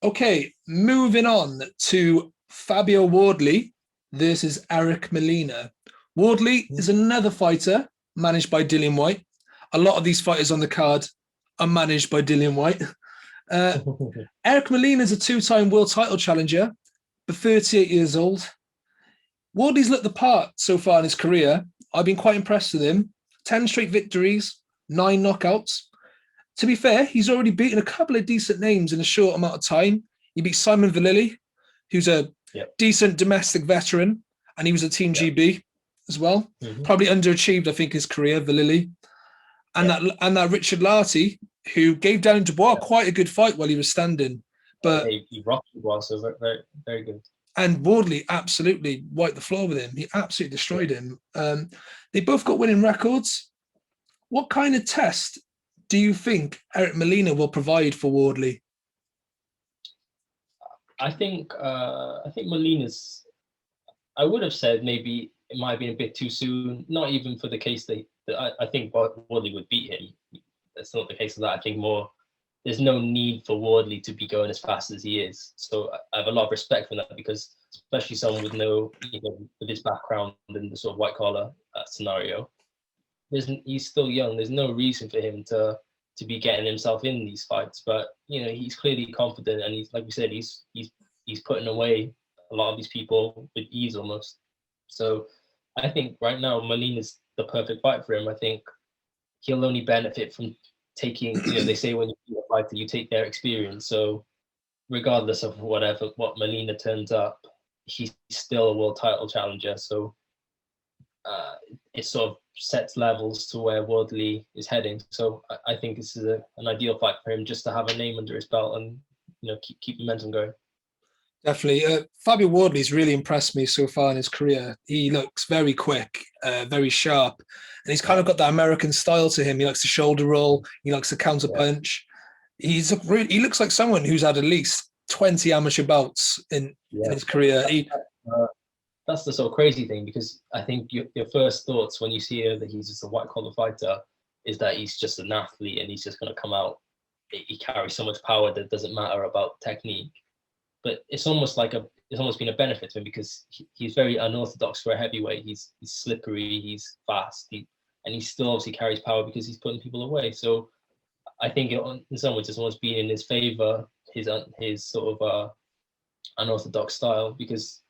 Okay, moving on to Fabio Wardley versus Eric Molina. Wardley is another fighter managed by Dillian Whyte. A lot of these fighters on the card are managed by Dillian Whyte. Eric Molina is a two-time world title challenger, but 38 years old. Wardley's looked the part so far in his career. I've been quite impressed with him. 10 straight victories, 9 knockouts. To be fair, he's already beaten a couple of decent names in a short amount of time. He beat Simon Vallily, who's a decent domestic veteran, and he was a Team GB as well. Probably underachieved, I think, his career, Vallily. And that Richard Larty, who gave Darren Dubois quite a good fight while he was standing. But he rocked Dubois, so very, very good. And Wardley absolutely wiped the floor with him. He absolutely destroyed him. They both got winning records. What kind of test do you think Eric Molina will provide for Wardley? I think Molina's. I would have said maybe it might have been a bit too soon. Not even for the case that I think Wardley would beat him. That's not the case of that. I think more. There's no need for Wardley to be going as fast as he is. So I have a lot of respect for that, because especially someone with with his background in the sort of white collar scenario, he's still young. There's no reason for him to be getting himself in these fights. But he's clearly confident, and he's, like we said, he's putting away a lot of these people with ease almost. So I think right now Molina's the perfect fight for him. I think he'll only benefit from taking, they say when you beat a fighter, you take their experience. So regardless of what Molina turns up, he's still a world title challenger. So it sort of sets levels to where Wardley is heading. So I think this is an ideal fight for him, just to have a name under his belt and keep momentum going. Definitely. Fabio Wardley's really impressed me so far in his career. He looks very quick, very sharp, and he's kind of got that American style to him. He likes the shoulder roll. He likes the counter punch. He looks like someone who's had at least 20 amateur bouts in his career. That's the sort of crazy thing, because I think your first thoughts when you see that he's just a white collar fighter is that he's just an athlete and he's just going to come out. He carries so much power that it doesn't matter about technique. But it's almost been a benefit to him, because he's very unorthodox for a heavyweight. He's slippery, he's fast, and he still obviously carries power because he's putting people away. So I think in some ways it's almost been in his favor, his sort of unorthodox style, because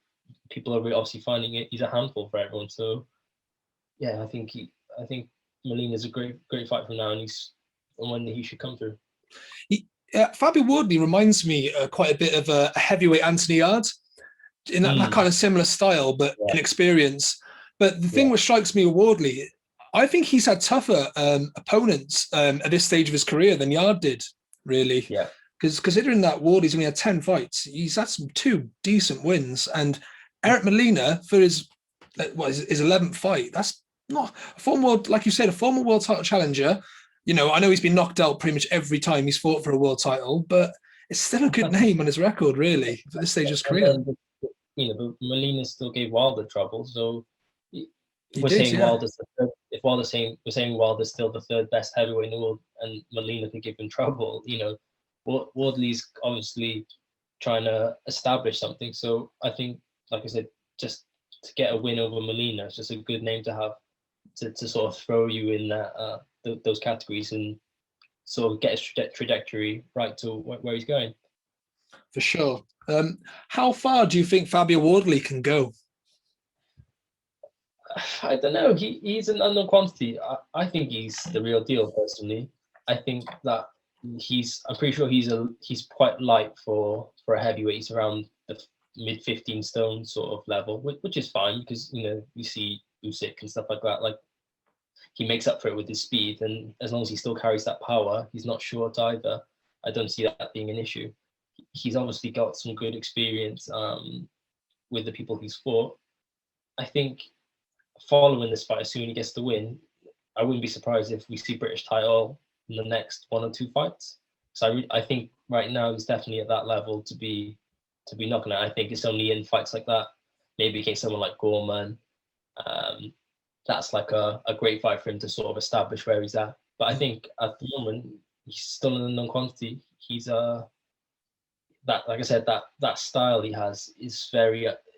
people are obviously finding it. He's a handful for everyone. So yeah, I think Molina's a great fight for now, and he's one that he should come through. Fabio Wardley reminds me quite a bit of a heavyweight Anthony Yard, in that kind of similar style, but in experience. But the thing which strikes me with Wardley, I think he's had tougher opponents at this stage of his career than Yard did, really. Yeah. Because considering that Wardley's only had 10 fights, he's had some 2 decent wins. And Eric Molina, for his 11th fight, that's not a former, like you said, a former world title challenger. I know he's been knocked out pretty much every time he's fought for a world title, but it's still a good name on his record, really, for this stage of his career. But Molina still gave Wilder trouble, so we're saying Wilder's if we're saying Wilder's still the third best heavyweight in the world, and Molina could give him trouble, Wardley's obviously trying to establish something. So I think, like I said, just to get a win over Molina is just a good name to have to sort of throw you in that those categories and sort of get his trajectory right to where he's going. For sure. How far do you think Fabio Wardley can go? I don't know. He's an unknown quantity. I think he's the real deal, personally. I think that I'm pretty sure he's quite light for a heavyweight. He's around the mid 15 stone sort of level, which is fine because you see Usyk and stuff like that. Like, he makes up for it with his speed, and as long as he still carries that power, he's not short either. I don't see that being an issue. He's obviously got some good experience with the people he's fought. I think following this fight, as soon as he gets the win, I wouldn't be surprised if we see British title in the next 1 or 2 fights. So I think right now he's definitely at that level to be knocking at. I think it's only in fights like that, maybe against someone like Gorman, that's like a great fight for him to sort of establish where he's at. But I think at the moment he's still an unknown quantity. He's that, like I said, that style he has is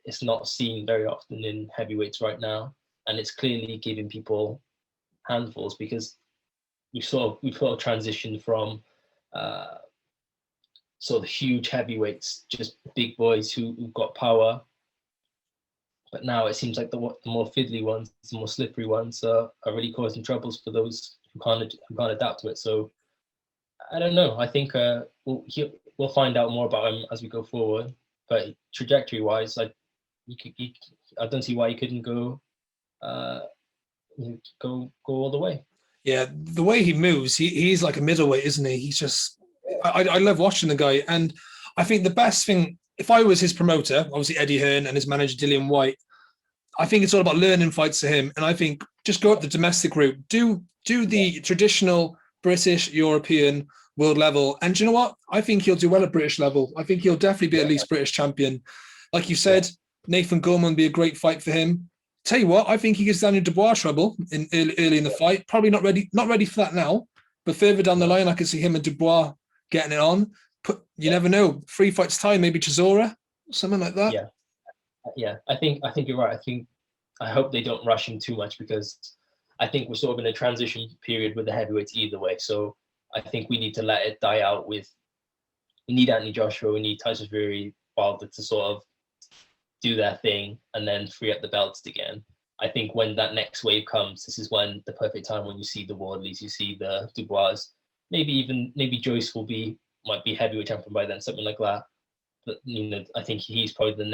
it's not seen very often in heavyweights right now, and it's clearly giving people handfuls because we've sort of transitioned from sort of huge heavyweights, just big boys who've got power. But now it seems like the more fiddly ones, the more slippery ones are really causing troubles for those who can't adapt to it. So I don't know. I think we'll find out more about him as we go forward. But trajectory-wise, I don't see why he couldn't go all the way. Yeah, the way he moves, he's like a middleweight, isn't he? He's just, I love watching the guy. And I think the best thing, if I was his promoter, obviously Eddie Hearn and his manager Dillian Whyte, I think it's all about learning fights to him. And I think just go up the domestic route, do the traditional British, European, world level. And do you know what? I think he'll do well at British level. I think he'll definitely be at least British champion. Like you said, Nathan Gorman would be a great fight for him. Tell you what, I think he gives Daniel Dubois trouble early in the fight. Probably not ready for that now. But further down the line, I can see him and Dubois getting it on. You never know. 3 fights time, maybe Chisora, something like that. Yeah. I think you're right. I hope they don't rush him too much because I think we're sort of in a transition period with the heavyweights either way. So I think we need to let it die out we need Anthony Joshua, we need Tyson Fury, Wilder to sort of do their thing and then free up the belts again. I think when that next wave comes, this is when the perfect time when you see the Wardleys, you see the Dubois, maybe Joyce might be heavyweight champion by then, something like that. But I think he's probably the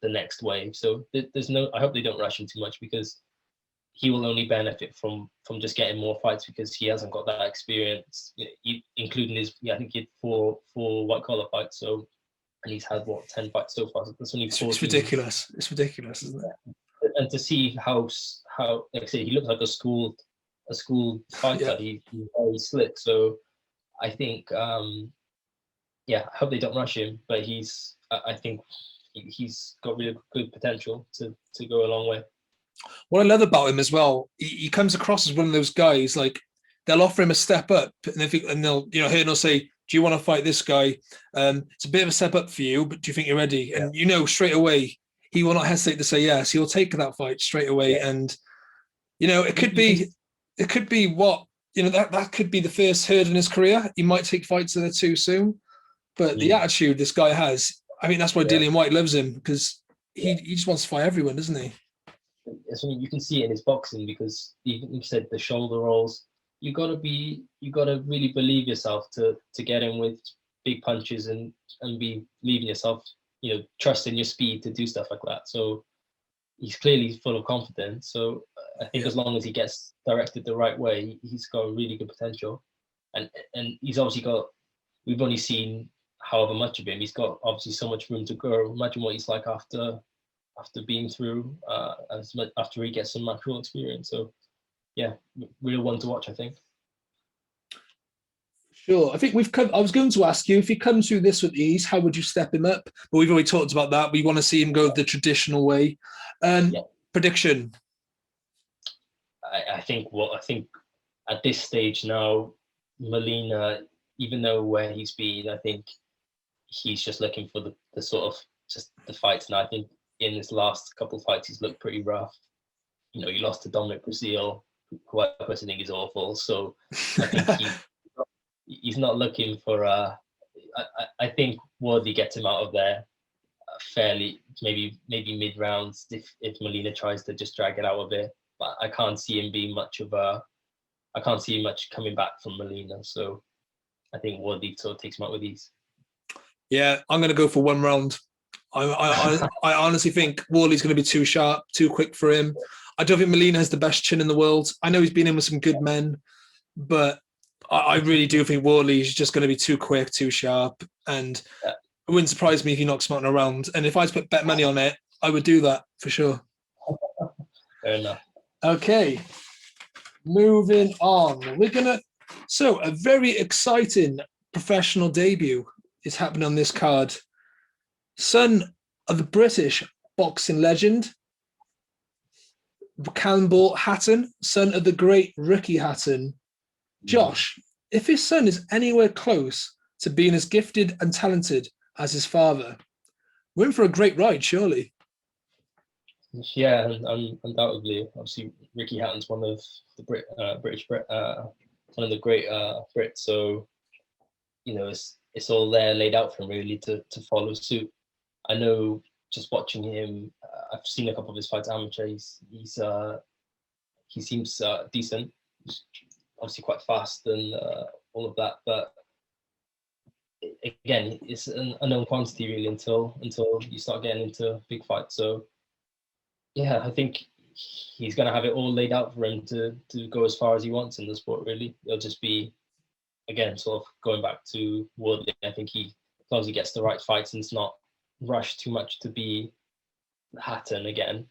next wave. So I hope they don't rush him too much because he will only benefit from just getting more fights because he hasn't got that experience, including I think he had four white collar fights. So, and he's had 10 fights so far. So that's only 14. It's ridiculous. It's ridiculous, isn't it? And to see how like I say, he looks like a school fighter. He's very slick. So I think I hope they don't rush him, but I think he's got really good potential to go a long way. What I love about him as well, he comes across as one of those guys, like they'll offer him a step up and they'll, Hearn will say, do you want to fight this guy? It's a bit of a step up for you, but do you think you're ready? And straight away, he will not hesitate to say yes. He'll take that fight straight away. Yeah. And, it could be what, that could be the first hurdle in his career. He might take fights that are too soon. But the attitude this guy has, I mean, that's why Dillian Whyte loves him because he just wants to fight everyone, doesn't he? So you can see it in his boxing because you said the shoulder rolls. You gotta really believe yourself to get in with big punches and be believing yourself, trusting your speed to do stuff like that. So he's clearly full of confidence. So I think as long as he gets directed the right way, he's got really good potential. And he's obviously got. We've only seen however much of him. He's got obviously so much room to grow. Imagine what he's like after being through after he gets some actual experience. So real one to watch, I think. Sure. I think I was going to ask you, if he comes through this with ease, how would you step him up? But we've already talked about that. We want to see him go the traditional way. Prediction. I think at this stage now, Molina, even though where he's been, I think he's just looking for the sort of just the fights. And I think in his last couple of fights, he's looked pretty rough. You know, he lost to Dominic Breazeale, who I personally think is awful. So I think he's not looking for. I think Wardley gets him out of there fairly, maybe mid rounds if Molina tries to just drag it out a bit. But I can't see him being much of a. I can't see much coming back from Molina. So I think Wardley sort of takes him out with ease. Yeah, I'm going to go for 1 round. I honestly think Wardley's going to be too sharp, too quick for him. I don't think Molina has the best chin in the world. I know he's been in with some good men, but I really do think Wardley is just going to be too quick, too sharp, and it wouldn't surprise me if he knocks him out in a round. And if I had to put bet money on it, I would do that for sure. Fair enough. Okay, moving on. So a very exciting professional debut is happening on this card. Son of the British boxing legend, Campbell Hatton, son of the great Ricky Hatton. Josh, if his son is anywhere close to being as gifted and talented as his father, we're in for a great ride, surely. Yeah, undoubtedly. Obviously, Ricky Hatton's one of the British, one of the great Brits. So, you know, it's all there laid out for him really to follow suit. I know just watching him, I've seen a couple of his fights amateur. He seems decent. He's obviously quite fast and all of that, but again, it's an unknown quantity really until you start getting into big fights. So yeah, I think he's going to have it all laid out for him to go as far as he wants in the sport. Really, it'll just be again sort of going back to Woodley. I think as long as he gets the right fights and it's not rushed too much to be Hatton again.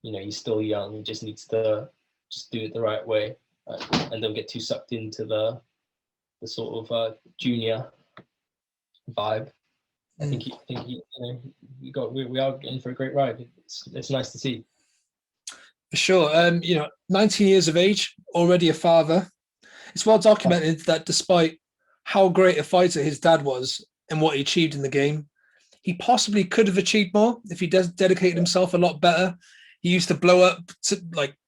You know, he's still young. He just needs to just do it the right way, and don't get too sucked into the sort of junior vibe. I think we are in for a great ride. It's nice to see. For sure. 19 years of age, already a father. It's well documented that despite how great a fighter his dad was and what he achieved in the game, he possibly could have achieved more if he dedicated himself a lot better. He used to blow up to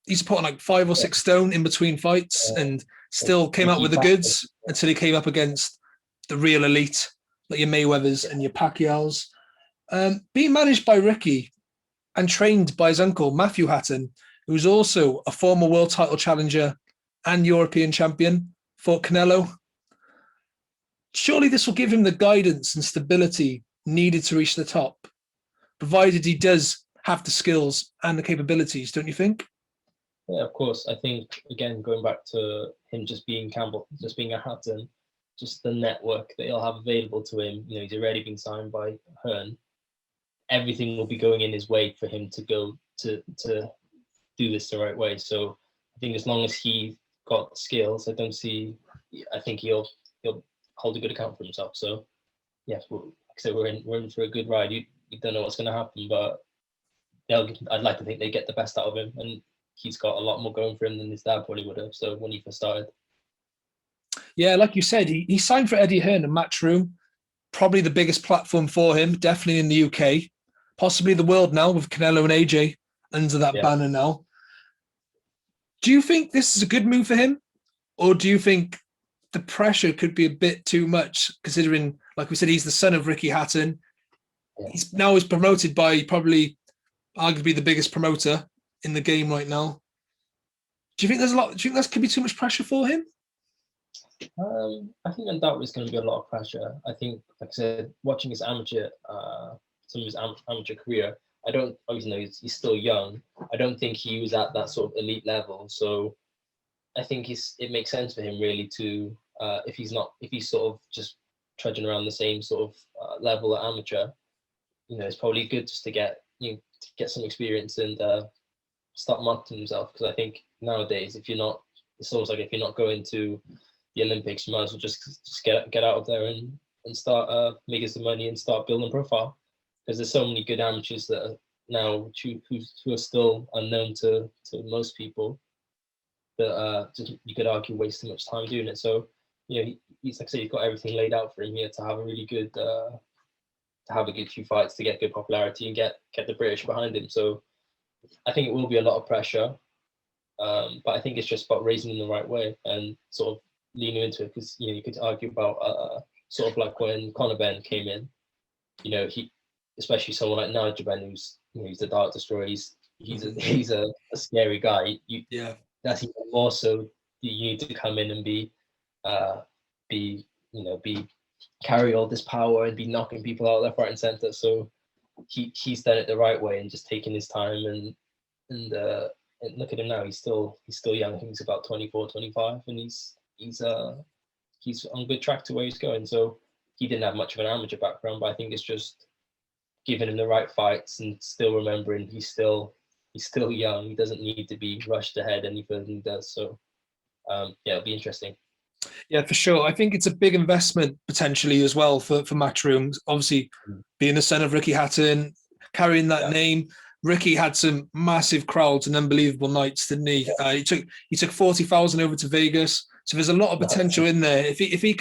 he used to put on 5 or 6 stone in between fights and still came out with the goods until he came up against the real elite, like your Mayweathers and your Pacquiaos. Being managed by Ricky and trained by his uncle, Matthew Hatton, who's also a former world title challenger and European champion, fought Canelo. Surely this will give him the guidance and stability needed to reach the top, provided he does have the skills and the capabilities, don't you think? Yeah, of course. I think, again, going back to him just being Campbell, just being a Hatton, just the network that he'll have available to him. You know, he's already been signed by Hearn. Everything will be going in his way for him to go to do this the right way. So I think as long as he got skills, I think he'll hold a good account for himself. So yeah, like I said, we're in for a good ride. You don't know what's going to happen, but I'd like to think they get the best out of him, and he's got a lot more going for him than his dad probably would have. So when he first started. Yeah, like you said, he signed for Eddie Hearn and Matchroom, probably the biggest platform for him, definitely in the UK, possibly the world now with Canelo and AJ under that banner now. Do you think this is a good move for him? Or do you think the pressure could be a bit too much, considering, like we said, he's the son of Ricky Hatton. Yeah. He's promoted by probably arguably the biggest promoter in the game right now. Do you think do you think that could be too much pressure for him? I think undoubtedly it's going to be a lot of pressure. I think, like I said, watching his some of his amateur career, obviously know he's still young. I don't think he was at that sort of elite level. So I think it makes sense for him really to, if he's sort of just trudging around the same sort of level at amateur, you know, it's probably good just to get some experience and start marketing himself. Because I think nowadays, it's almost like if you're not going to the Olympics, you might as well just get out of there and start making some money and start building a profile. Because there's so many good amateurs that are now who are still unknown to most people. you could argue wasting much time doing it. So he's like I said, he's got everything laid out for him here to have a really good to have a good few fights, to get good popularity and get the British behind him. So I think it will be a lot of pressure, but I think it's just about raising in the right way and sort of leaning into it, because you could argue about sort of like when Conor Benn came in, he, especially someone like Nigel Benn, who's he's the Dark Destroyer, he's a scary guy. That's even more so you need to come in and be carry all this power and be knocking people out left, right, and center. So he's done it the right way and just taking his time and look at him now. He's still young. I think he's about 24, 25, and he's on good track to where he's going. So he didn't have much of an amateur background, but I think it's just giving him the right fights and still remembering he's still young. He doesn't need to be rushed ahead any further than he does. So it'll be interesting. Yeah, for sure. I think it's a big investment potentially as well for Matchroom. Obviously, being the son of Ricky Hatton, carrying that name. Ricky had some massive crowds and unbelievable nights, didn't he? He took 40,000 over to Vegas. So there's a lot of potential in there. If he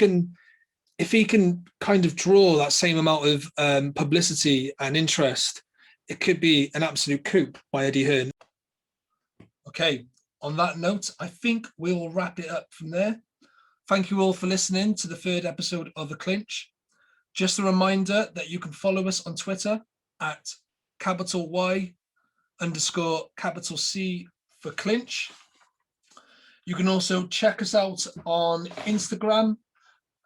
can kind of draw that same amount of publicity and interest, it could be an absolute coup by Eddie Hearn. Okay, on that note, I think we'll wrap it up from there. Thank you all for listening to the third episode of The Clinch. Just a reminder that you can follow us on Twitter at Y_C for Clinch. You can also check us out on Instagram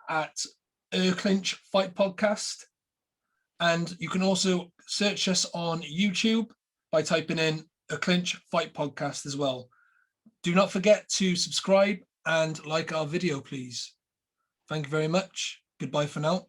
at Clinch Fight Podcast. And you can also search us on YouTube by typing in A Clinch Fight Podcast as well. Do not forget to subscribe and like our video, please. Thank you very much. Goodbye for now.